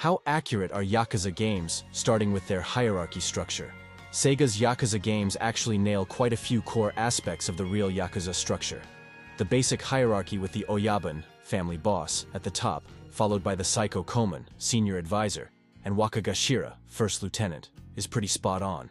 How accurate are Yakuza games, starting with their hierarchy structure? Sega's Yakuza games actually nail quite a few core aspects of the real Yakuza structure. The basic hierarchy with the Oyabun, family boss, at the top, followed by the Saiko Koman, senior advisor, and Wakagashira, first lieutenant, is pretty spot on.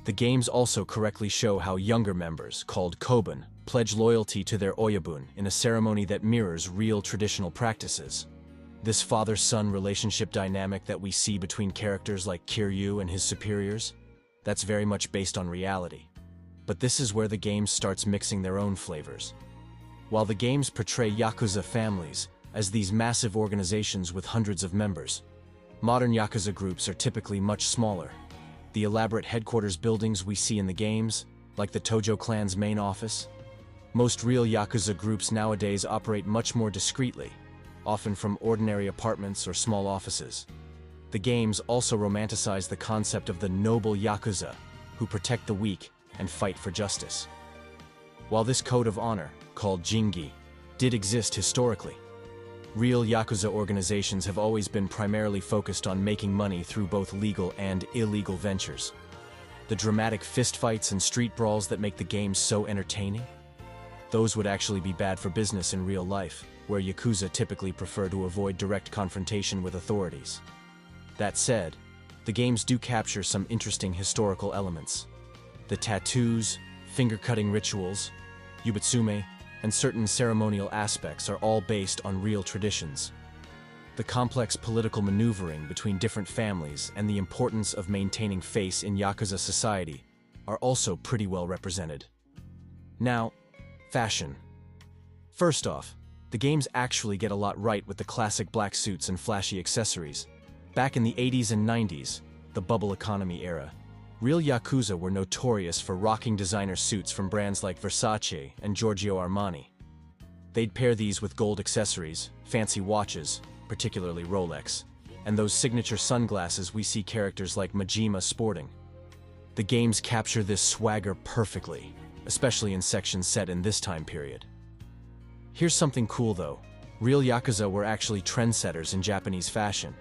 The games also correctly show how younger members, called Koban, pledge loyalty to their Oyabun in a ceremony that mirrors real traditional practices. This father-son relationship dynamic that we see between characters like Kiryu and his superiors, that's very much based on reality. But this is where the game starts mixing their own flavors. While the games portray Yakuza families as these massive organizations with hundreds of members, modern Yakuza groups are typically much smaller. The elaborate headquarters buildings we see in the games, like the Tojo clan's main office. Most real Yakuza groups nowadays operate much more discreetly, often from ordinary apartments or small offices. The games also romanticize the concept of the noble Yakuza, who protect the weak and fight for justice. While this code of honor, called Jingi, did exist historically, real Yakuza organizations have always been primarily focused on making money through both legal and illegal ventures. The dramatic fistfights and street brawls that make the games so entertaining? Those would actually be bad for business in real life, where Yakuza typically prefer to avoid direct confrontation with authorities. That said, the games do capture some interesting historical elements. The tattoos, finger-cutting rituals, yubitsume, and certain ceremonial aspects are all based on real traditions. The complex political maneuvering between different families and the importance of maintaining face in Yakuza society are also pretty well represented. Now, fashion. First off, the games actually get a lot right with the classic black suits and flashy accessories. Back in the 80s and 90s, the bubble economy era, real Yakuza were notorious for rocking designer suits from brands like Versace and Giorgio Armani. They'd pair these with gold accessories, fancy watches, particularly Rolex, and those signature sunglasses we see characters like Majima sporting. The games capture this swagger perfectly, especially in sections set in this time period. Here's something cool though. Real Yakuza were actually trendsetters in Japanese fashion.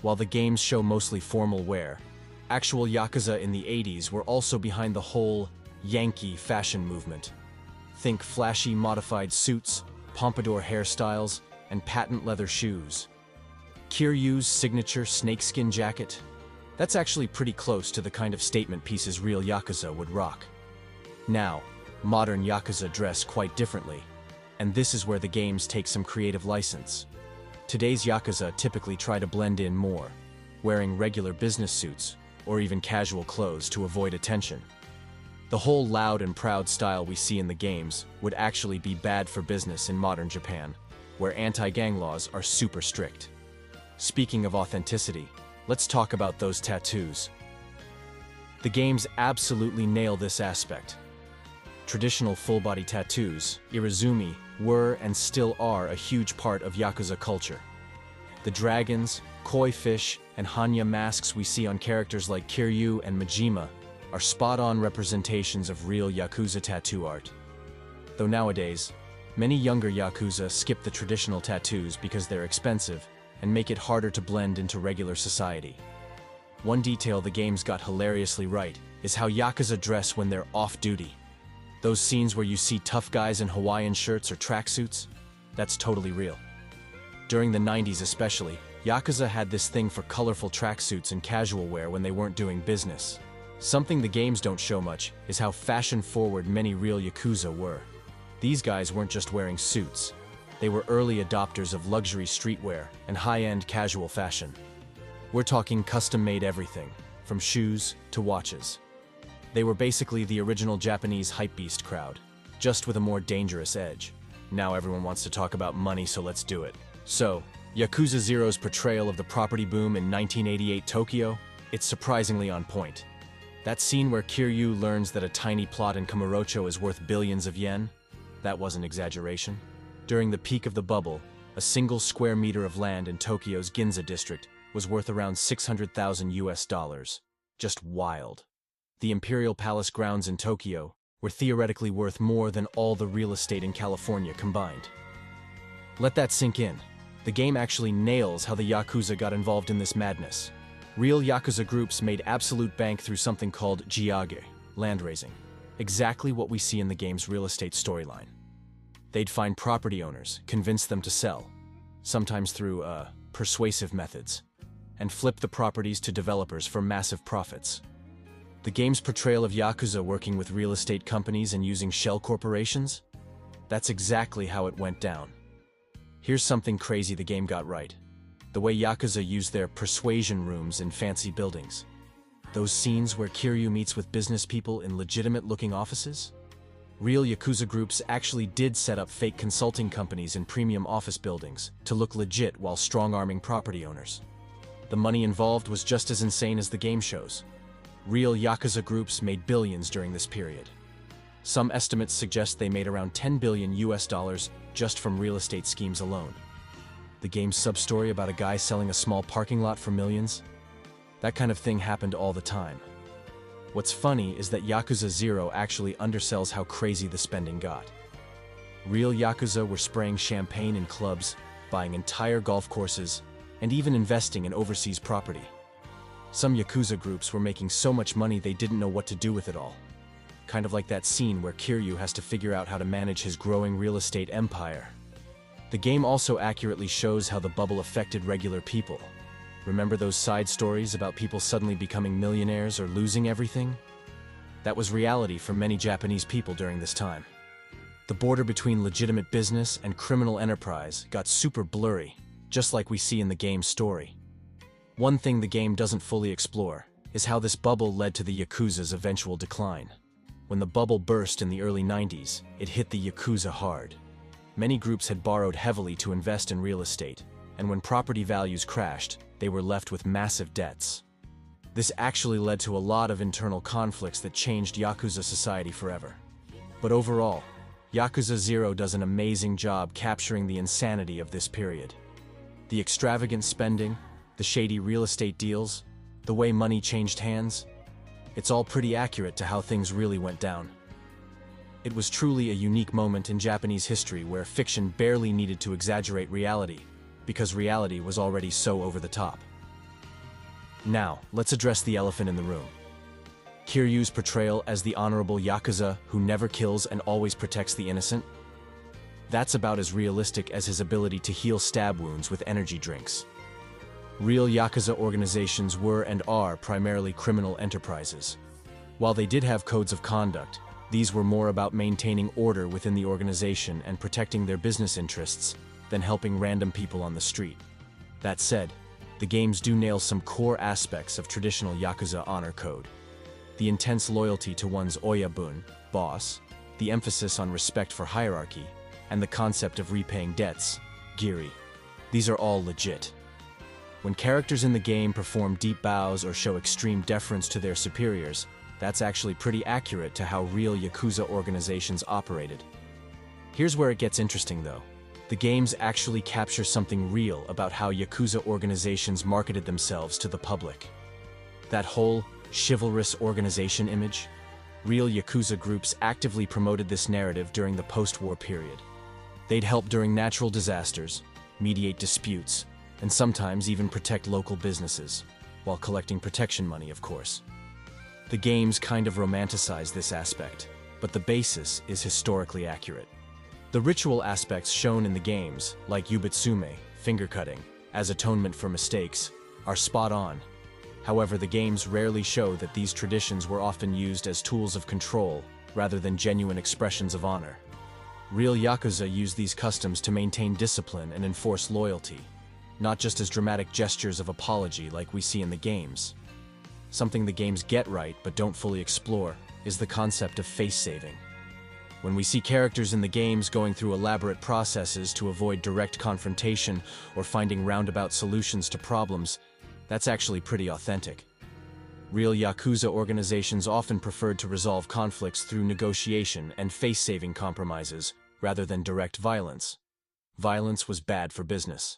While the games show mostly formal wear, actual Yakuza in the 80s were also behind the whole Yankee fashion movement. Think flashy modified suits, pompadour hairstyles, and patent leather shoes. Kiryu's signature snakeskin jacket? That's actually pretty close to the kind of statement pieces real Yakuza would rock. Now, modern Yakuza dress quite differently, and this is where the games take some creative license. Today's Yakuza typically try to blend in more, wearing regular business suits or even casual clothes to avoid attention. The whole loud and proud style we see in the games would actually be bad for business in modern Japan, where anti-gang laws are super strict. Speaking of authenticity, let's talk about those tattoos. The games absolutely nail this aspect. Traditional full-body tattoos, irizumi, were and still are a huge part of Yakuza culture. The dragons, koi fish, and Hanya masks we see on characters like Kiryu and Majima are spot-on representations of real Yakuza tattoo art. Though nowadays, many younger Yakuza skip the traditional tattoos because they're expensive and make it harder to blend into regular society. One detail the games got hilariously right is how Yakuza dress when they're off-duty. Those scenes where you see tough guys in Hawaiian shirts or tracksuits, that's totally real. During the 90s especially, Yakuza had this thing for colorful tracksuits and casual wear when they weren't doing business. Something the games don't show much is how fashion-forward many real Yakuza were. These guys weren't just wearing suits. They were early adopters of luxury streetwear and high-end casual fashion. We're talking custom-made everything, from shoes to watches. They were basically the original Japanese hypebeast crowd, just with a more dangerous edge. Now everyone wants to talk about money, so let's do it. So, Yakuza 0's portrayal of the property boom in 1988 Tokyo, it's surprisingly on point. That scene where Kiryu learns that a tiny plot in Kamurocho is worth billions of yen, that wasn't exaggeration. During the peak of the bubble, a single square meter of land in Tokyo's Ginza district was worth around 600,000 US dollars. Just wild. The Imperial Palace grounds in Tokyo were theoretically worth more than all the real estate in California combined. Let that sink in. The game actually nails how the Yakuza got involved in this madness. Real Yakuza groups made absolute bank through something called jiage, land raising. Exactly what we see in the game's real estate storyline. They'd find property owners, convince them to sell, sometimes through, persuasive methods, and flip the properties to developers for massive profits. The game's portrayal of Yakuza working with real estate companies and using shell corporations? That's exactly how it went down. Here's something crazy the game got right. The way Yakuza used their persuasion rooms in fancy buildings. Those scenes where Kiryu meets with business people in legitimate-looking offices? Real Yakuza groups actually did set up fake consulting companies in premium office buildings to look legit while strong-arming property owners. The money involved was just as insane as the game shows. Real Yakuza groups made billions during this period. Some estimates suggest they made around $10 billion just from real estate schemes alone. The game's sub-story about a guy selling a small parking lot for millions? That kind of thing happened all the time. What's funny is that Yakuza 0 actually undersells how crazy the spending got. Real Yakuza were spraying champagne in clubs, buying entire golf courses, and even investing in overseas property. Some Yakuza groups were making so much money they didn't know what to do with it all. Kind of like that scene where Kiryu has to figure out how to manage his growing real estate empire. The game also accurately shows how the bubble affected regular people. Remember those side stories about people suddenly becoming millionaires or losing everything? That was reality for many Japanese people during this time. The border between legitimate business and criminal enterprise got super blurry, just like we see in the game's story. One thing the game doesn't fully explore is how this bubble led to the Yakuza's eventual decline. When the bubble burst in the early 90s, it hit the Yakuza hard. Many groups had borrowed heavily to invest in real estate, and when property values crashed, they were left with massive debts. This actually led to a lot of internal conflicts that changed Yakuza society forever. But overall, Yakuza 0 does an amazing job capturing the insanity of this period. The extravagant spending, the shady real estate deals, the way money changed hands, it's all pretty accurate to how things really went down. It was truly a unique moment in Japanese history where fiction barely needed to exaggerate reality, because reality was already so over the top. Now, let's address the elephant in the room. Kiryu's portrayal as the honorable Yakuza who never kills and always protects the innocent? That's about as realistic as his ability to heal stab wounds with energy drinks. Real Yakuza organizations were and are primarily criminal enterprises. While they did have codes of conduct, these were more about maintaining order within the organization and protecting their business interests than helping random people on the street. That said, the games do nail some core aspects of traditional Yakuza honor code. The intense loyalty to one's oyabun, boss, the emphasis on respect for hierarchy, and the concept of repaying debts, giri. These are all legit. When characters in the game perform deep bows or show extreme deference to their superiors, that's actually pretty accurate to how real Yakuza organizations operated. Here's where it gets interesting though. The games actually capture something real about how Yakuza organizations marketed themselves to the public. That whole chivalrous organization image? Real Yakuza groups actively promoted this narrative during the post-war period. They'd help during natural disasters, mediate disputes, and sometimes even protect local businesses, while collecting protection money, of course. The games kind of romanticize this aspect, but the basis is historically accurate. The ritual aspects shown in the games, like yubitsume, finger-cutting, as atonement for mistakes, are spot on. However, the games rarely show that these traditions were often used as tools of control rather than genuine expressions of honor. Real Yakuza use these customs to maintain discipline and enforce loyalty, not just as dramatic gestures of apology like we see in the games. Something the games get right but don't fully explore is the concept of face-saving. When we see characters in the games going through elaborate processes to avoid direct confrontation or finding roundabout solutions to problems, that's actually pretty authentic. Real Yakuza organizations often preferred to resolve conflicts through negotiation and face-saving compromises rather than direct violence. Violence was bad for business.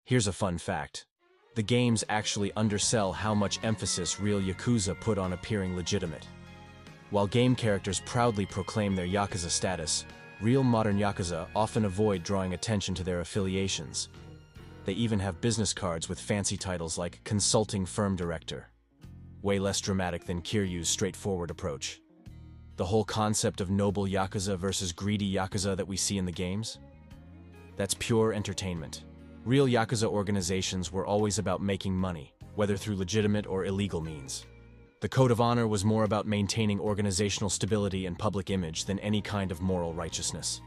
Here's a fun fact. The games actually undersell how much emphasis real Yakuza put on appearing legitimate. While game characters proudly proclaim their Yakuza status, real modern Yakuza often avoid drawing attention to their affiliations. They even have business cards with fancy titles like Consulting Firm Director. Way less dramatic than Kiryu's straightforward approach. The whole concept of noble Yakuza versus greedy Yakuza that we see in the games? That's pure entertainment. Real Yakuza organizations were always about making money, whether through legitimate or illegal means. The code of honor was more about maintaining organizational stability and public image than any kind of moral righteousness.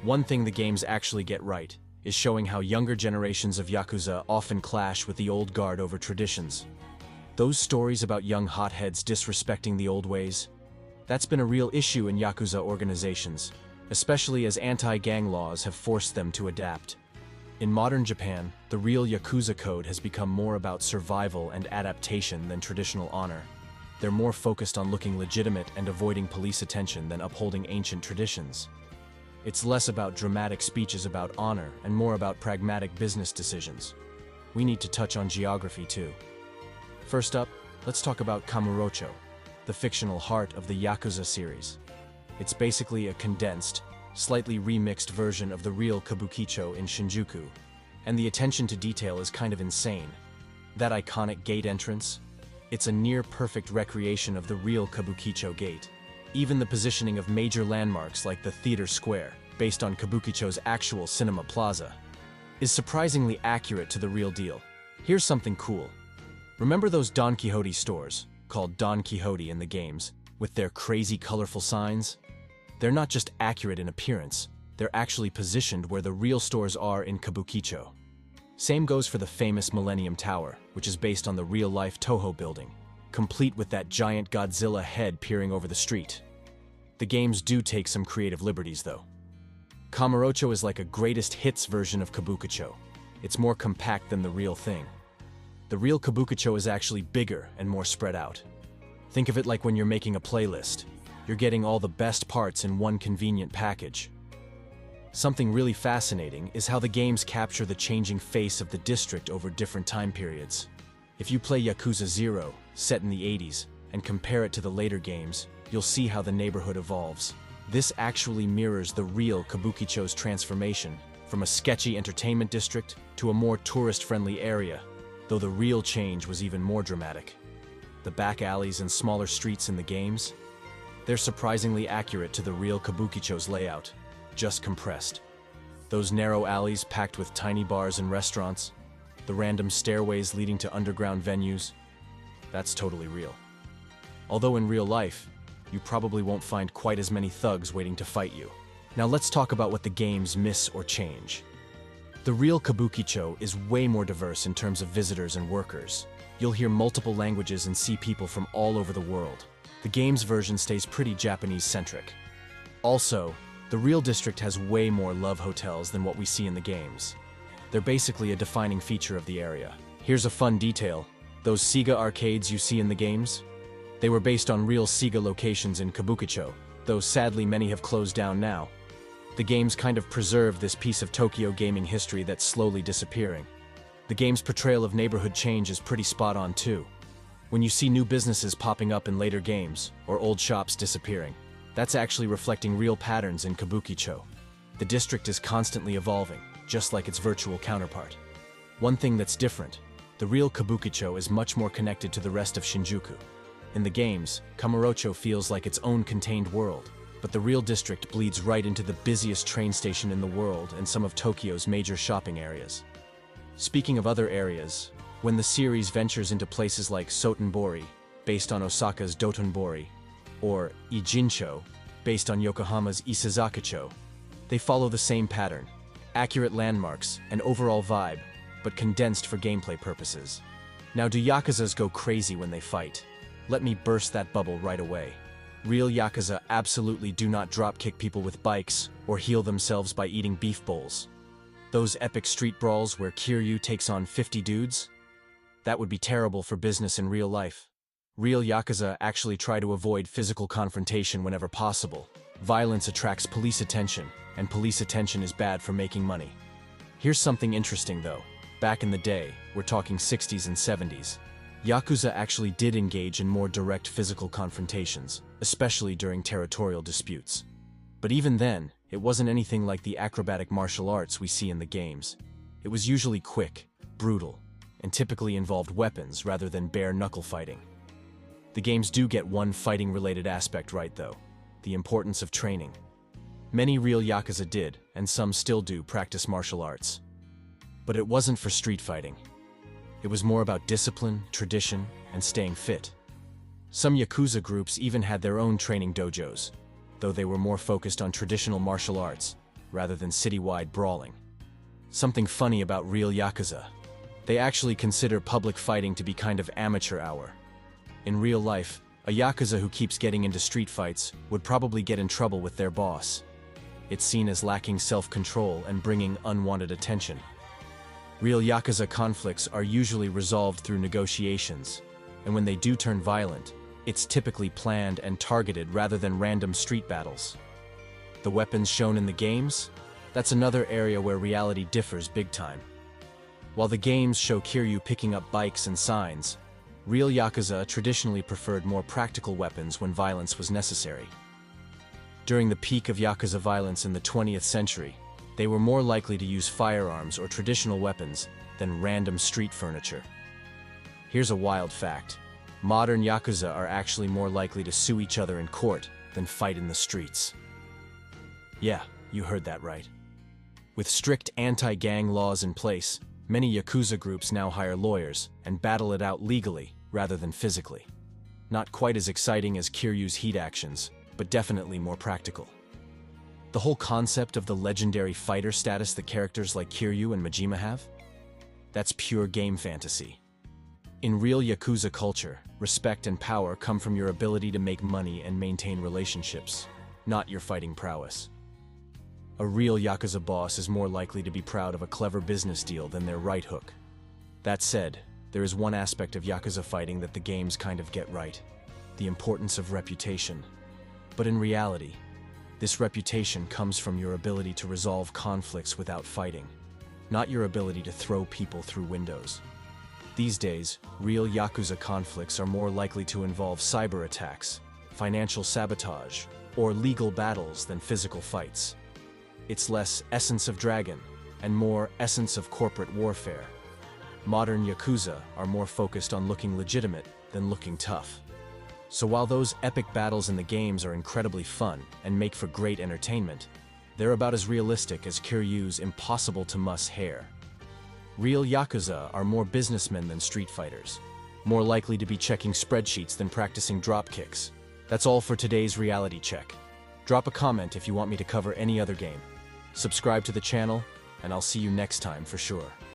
One thing the games actually get right is showing how younger generations of Yakuza often clash with the old guard over traditions. Those stories about young hotheads disrespecting the old ways, that's been a real issue in Yakuza organizations, especially as anti-gang laws have forced them to adapt. In modern Japan, the real Yakuza code has become more about survival and adaptation than traditional honor. They're more focused on looking legitimate and avoiding police attention than upholding ancient traditions. It's less about dramatic speeches about honor and more about pragmatic business decisions. We need to touch on geography too. First up, let's talk about Kamurocho, the fictional heart of the Yakuza series. It's basically a condensed, slightly remixed version of the real Kabukicho in Shinjuku, and the attention to detail is kind of insane. That iconic gate entrance? It's a near-perfect recreation of the real Kabukicho gate. Even the positioning of major landmarks like the Theater Square, based on Kabukicho's actual cinema plaza, is surprisingly accurate to the real deal. Here's something cool. Remember those Don Quixote stores, called Don Quixote in the games, with their crazy colorful signs? They're not just accurate in appearance, they're actually positioned where the real stores are in Kabukicho. Same goes for the famous Millennium Tower, which is based on the real-life Toho building, complete with that giant Godzilla head peering over the street. The games do take some creative liberties, though. Kamurocho is like a greatest hits version of Kabukicho. It's more compact than the real thing. The real Kabukicho is actually bigger and more spread out. Think of it like when you're making a playlist. You're getting all the best parts in one convenient package. Something really fascinating is how the games capture the changing face of the district over different time periods. If you play Yakuza 0, set in the 80s, and compare it to the later games, you'll see how the neighborhood evolves. This actually mirrors the real Kabukicho's transformation from a sketchy entertainment district to a more tourist-friendly area, though the real change was even more dramatic. The back alleys and smaller streets in the games, they're surprisingly accurate to the real Kabukicho's layout, just compressed. Those narrow alleys packed with tiny bars and restaurants, the random stairways leading to underground venues, that's totally real. Although in real life, you probably won't find quite as many thugs waiting to fight you. Now let's talk about what the games miss or change. The real Kabukicho is way more diverse in terms of visitors and workers. You'll hear multiple languages and see people from all over the world. The game's version stays pretty Japanese-centric. Also, the real district has way more love hotels than what we see in the games. They're basically a defining feature of the area. Here's a fun detail. Those Sega arcades you see in the games? They were based on real Sega locations in Kabukicho, though sadly many have closed down now. The games kind of preserve this piece of Tokyo gaming history that's slowly disappearing. The game's portrayal of neighborhood change is pretty spot on too. When you see new businesses popping up in later games, or old shops disappearing, that's actually reflecting real patterns in Kabukicho. The district is constantly evolving, just like its virtual counterpart. One thing that's different, the real Kabukicho is much more connected to the rest of Shinjuku. In the games, Kamurocho feels like its own contained world, but the real district bleeds right into the busiest train station in the world and some of Tokyo's major shopping areas. Speaking of other areas, when the series ventures into places like Sotenbori, based on Osaka's Dotonbori, or Ijincho, based on Yokohama's Isezakacho, they follow the same pattern: accurate landmarks and overall vibe, but condensed for gameplay purposes. Now, do Yakuzas go crazy when they fight? Let me burst that bubble right away. Real Yakuza absolutely do not drop-kick people with bikes or heal themselves by eating beef bowls. Those epic street brawls where Kiryu takes on 50 dudes? That would be terrible for business in real life. Real Yakuza actually try to avoid physical confrontation whenever possible. Violence attracts police attention, and police attention is bad for making money. Here's something interesting though. Back in the day, we're talking 60s and 70s, Yakuza actually did engage in more direct physical confrontations, especially during territorial disputes. But even then, it wasn't anything like the acrobatic martial arts we see in the games. It was usually quick, brutal, and typically involved weapons rather than bare-knuckle fighting. The games do get one fighting-related aspect right, though: the importance of training. Many real Yakuza did, and some still do, practice martial arts. But it wasn't for street fighting. It was more about discipline, tradition, and staying fit. Some Yakuza groups even had their own training dojos, though they were more focused on traditional martial arts, rather than citywide brawling. Something funny about real Yakuza: they actually consider public fighting to be kind of amateur hour. In real life, a Yakuza who keeps getting into street fights would probably get in trouble with their boss. It's seen as lacking self-control and bringing unwanted attention. Real Yakuza conflicts are usually resolved through negotiations, and when they do turn violent, it's typically planned and targeted rather than random street battles. The weapons shown in the games? That's another area where reality differs big time. While the games show Kiryu picking up bikes and signs, real Yakuza traditionally preferred more practical weapons when violence was necessary. During the peak of Yakuza violence in the 20th century, they were more likely to use firearms or traditional weapons than random street furniture. Here's a wild fact: modern Yakuza are actually more likely to sue each other in court than fight in the streets. Yeah, you heard that right. With strict anti-gang laws in place, many Yakuza groups now hire lawyers and battle it out legally rather than physically. Not quite as exciting as Kiryu's heat actions, but definitely more practical. The whole concept of the legendary fighter status that characters like Kiryu and Majima have? That's pure game fantasy. In real Yakuza culture, respect and power come from your ability to make money and maintain relationships, not your fighting prowess. A real Yakuza boss is more likely to be proud of a clever business deal than their right hook. That said, there is one aspect of Yakuza fighting that the games kind of get right: the importance of reputation. But in reality, this reputation comes from your ability to resolve conflicts without fighting, not your ability to throw people through windows. These days, real Yakuza conflicts are more likely to involve cyber attacks, financial sabotage, or legal battles than physical fights. It's less essence of dragon and more essence of corporate warfare. Modern Yakuza are more focused on looking legitimate than looking tough. So while those epic battles in the games are incredibly fun and make for great entertainment, they're about as realistic as Kiryu's impossible-to-muss hair. Real Yakuza are more businessmen than street fighters, more likely to be checking spreadsheets than practicing drop kicks. That's all for today's reality check. Drop a comment if you want me to cover any other game. Subscribe to the channel, and I'll see you next time for sure.